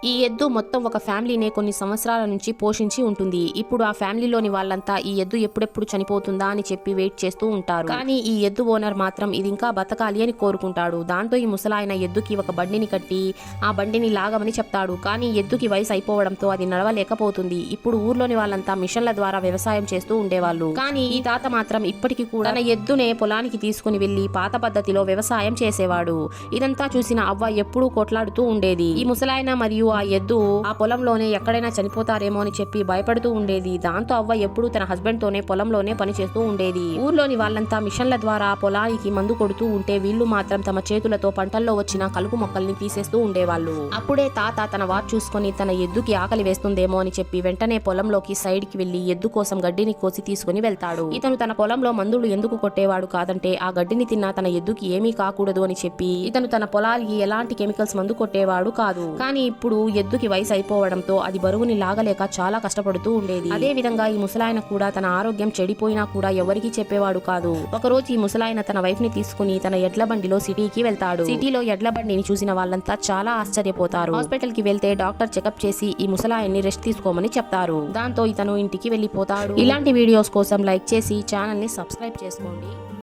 ఈ ఎద్దు మొత్తం ఒక ఫ్యామిలీనే కొన్ని సంవత్సరాల నుంచి పోషించి ఉంటుంది. ఇప్పుడు ఆ ఫ్యామిలీలోని వాళ్ళంతా ఈ ఎద్దు ఎప్పుడెప్పుడు చనిపోతుందా అని చెప్పి వెయిట్ చేస్తూ ఉంటారు. కానీ ఈ ఎద్దు ఓనర్ మాత్రం ఇది ఇంకా బతకాలి అని కోరుకుంటాడు. దాంతో ఈ ముసలాయన ఎద్దుకి ఒక బండిని కట్టి ఆ బండిని లాగమని చెప్తాడు. కానీ ఎద్దుకి వయసు అయిపోవడంతో అది నడవలేకపోతుంది. ఇప్పుడు ఊర్లోని వాళ్ళంతా మిషన్ల ద్వారా వ్యవసాయం చేస్తూ ఉండేవాళ్ళు. కానీ ఈ తాత మాత్రం ఇప్పటికీ కూడా తన ఎద్దునే పొలానికి తీసుకుని వెళ్లి పాత పద్ధతిలో వ్యవసాయం చేసేవాడు. ఇదంతా చూసిన అవ్వ ఎప్పుడూ కొట్లాడుతూ ఉండేది. ఈ ముసలాయన మరియు ఆ ఎద్దు ఆ పొలంలోనే ఎక్కడైనా చనిపోతారేమో అని చెప్పి భయపడుతూ ఉండేది. దాంతో అవ్వ ఎప్పుడూ తన హస్బెండ్ తోనే పొలంలోనే పని చేస్తూ ఉండేది. ఊర్లోని వాళ్ళంతా మిషన్ల ద్వారా పొలానికి మందు కొడుతూ ఉంటే వీళ్ళు మాత్రం తమ చేతులతో పంటల్లో వచ్చిన కలుపు మొక్కల్ని తీసేస్తూ ఉండేవాళ్ళు. అప్పుడే తాత తన వాచ్ చూసుకొని తన ఎద్దుకి ఆకలి వేస్తుందేమో అని చెప్పి వెంటనే పొలంలోకి సైడ్ కి వెళ్లి ఎద్దు కోసం గడ్డిని కోసి తీసుకుని వెళ్తాడు. ఇతను తన పొలంలో మందులు ఎందుకు కొట్టేవాడు కాదంటే ఆ గడ్డిని తిన్నా తన ఎద్దుకి ఏమీ కాకూడదు అని చెప్పి ఇతను తన పొలాలకి ఎలాంటి కెమికల్స్ మందు కొట్టేవాడు కాదు. కానీ ఇప్పుడు ఎద్దుకి వయసు అయిపోవడంతో అది బరువుని లాగలేక చాలా కష్టపడుతూ ఉండేది. అదే విధంగా ఈ ముసలాయన కూడా తన ఆరోగ్యం చెడిపోయినా కూడా ఎవరికీ చెప్పేవాడు కాదు. ఒకరోజు ఈ ముసలాయన తన వైఫ్ ని తీసుకుని తన ఎడ్ల బండిలో సిటీకి వెళ్తాడు. సిటీలో ఎడ్ల బండిని చూసిన వాళ్ళంతా చాలా ఆశ్చర్యపోతారు. హాస్పిటల్ కి వెళ్తే డాక్టర్ చెకప్ చేసి ఈ ముసలాయన్ని రెస్ట్ తీసుకోమని చెప్తారు. దాంతో ఇతను ఇంటికి వెళ్లిపోతాడు. ఇలాంటి వీడియోస్ కోసం లైక్ చేసి ఛానల్ ని సబ్స్క్రైబ్ చేసుకోండి.